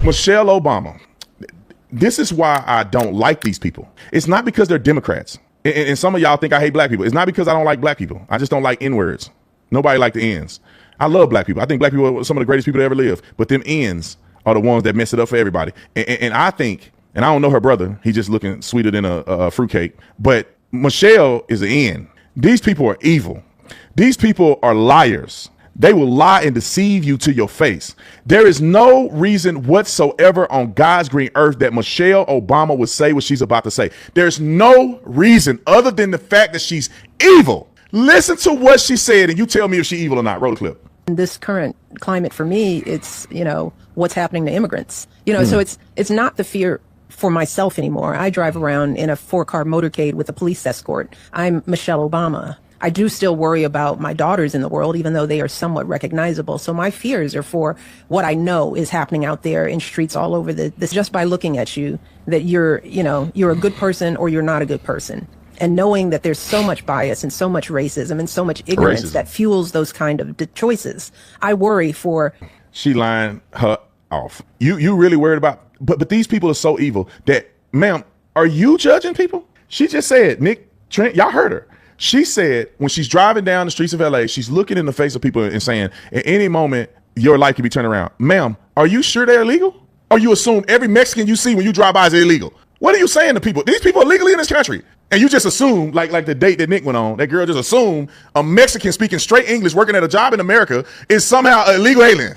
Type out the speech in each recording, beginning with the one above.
Michelle Obama. This is why I don't like these people. It's not because they're Democrats. And some of y'all think I hate black people. It's not because I don't like black people. I just don't like N-words. Nobody like the N's. I love black people. I think black people are some of the greatest people to ever live. But them N's are the ones that mess it up for everybody. And I think, and I don't know her brother. He's just looking sweeter than a fruitcake. But Michelle is an N. These people are evil. These people are liars. They will lie and deceive you to your face. There is no reason whatsoever on God's green earth that Michelle Obama would say what she's about to say. There's no reason other than the fact that she's evil. Listen to what she said and you tell me if she's evil or not. Roll the clip. In this current climate for me, it's, what's happening to immigrants. So it's not the fear for myself anymore. I drive around in a 4-car motorcade with a police escort. I'm Michelle Obama. I do still worry about my daughters in the world, even though they are somewhat recognizable. So my fears are for what I know is happening out there in streets all over this, just by looking at you, that you're a good person or you're not a good person. And knowing that there's so much bias and so much racism and so much ignorance that fuels those kind of choices. I worry for. She lying her off. You really worried about, but these people are so evil that, ma'am, are you judging people? She just said, Nick, Trent, y'all heard her. She said when she's driving down the streets of LA, she's looking in the face of people and saying, at any moment, your life can be turned around. Ma'am, are you sure they're illegal? Or you assume every Mexican you see when you drive by is illegal? What are you saying to people? These people are legally in this country. And you just assume, like the date that Nick went on, that girl just assumed a Mexican speaking straight English working at a job in America is somehow an illegal alien.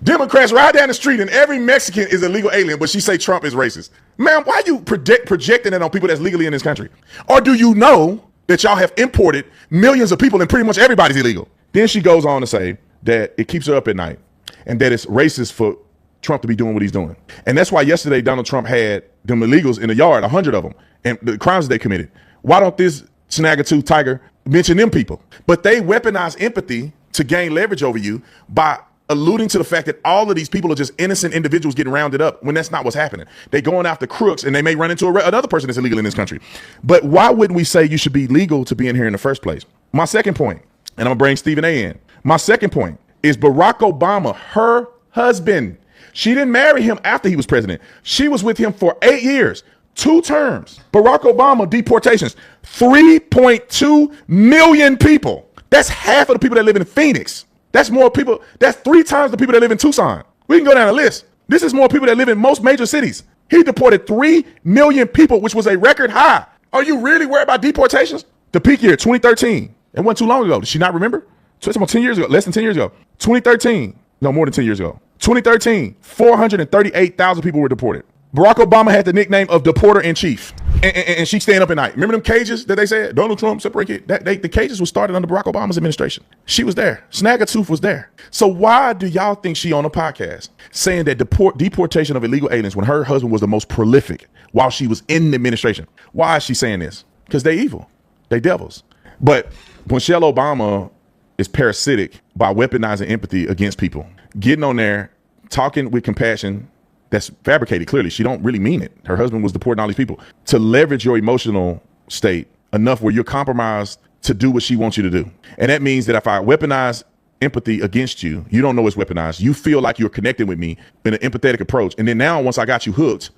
Democrats ride down the street and every Mexican is a legal alien, but she say Trump is racist. Ma'am, why are you projecting it on people that's legally in this country? Or do you know that y'all have imported millions of people and pretty much everybody's illegal? Then she goes on to say that it keeps her up at night and that it's racist for Trump to be doing what he's doing. And that's why yesterday Donald Trump had them illegals in the yard, 100 of them, and the crimes they committed. Why don't this snagger-tooth tiger mention them people? But they weaponize empathy to gain leverage over you by alluding to the fact that all of these people are just innocent individuals getting rounded up when that's not what's happening. They going after crooks and they may run into another person that's illegal in this country. But why wouldn't we say you should be legal to be in here in the first place? My second point, and I'm gonna bring Stephen A in. My second point is Barack Obama, her husband. She didn't marry him after he was president. She was with him for 8 years, 2 terms. Barack Obama deportations, 3.2 million people. That's half of the people that live in Phoenix. That's more people. That's 3 times the people that live in Tucson. We can go down the list. This is more people that live in most major cities. He deported 3 million people, which was a record high. Are you really worried about deportations? The peak year, 2013. It wasn't too long ago. Did she not remember? So it's about 10 years ago, less than 10 years ago. 2013. No, more than 10 years ago. 2013, 438,000 people were deported. Barack Obama had the nickname of Deporter-in-Chief. And she staying up at night. Remember them cages that they said? Donald Trump separate it. The cages were started under Barack Obama's administration. She was there. Snaggletooth was there. So why do y'all think she on a podcast saying that deportation of illegal aliens when her husband was the most prolific while she was in the administration? Why is she saying this? Because they evil. They devils. But Michelle Obama is parasitic by weaponizing empathy against people. Getting on there, talking with compassion, that's fabricated clearly. She don't really mean it. Her husband was deporting all these people to leverage your emotional state enough where you're compromised to do what she wants you to do. And that means that if I weaponize empathy against you, you don't know it's weaponized. You feel like you're connecting with me in an empathetic approach. And then now once I got you hooked,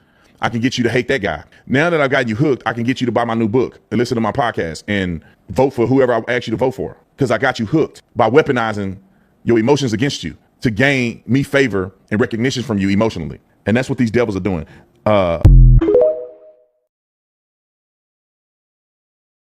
I can get you to hate that guy. Now that I've got you hooked, I can get you to buy my new book and listen to my podcast and vote for whoever I ask you to vote for. Because I got you hooked by weaponizing your emotions against you to gain me favor and recognition from you emotionally. And that's what these devils are doing.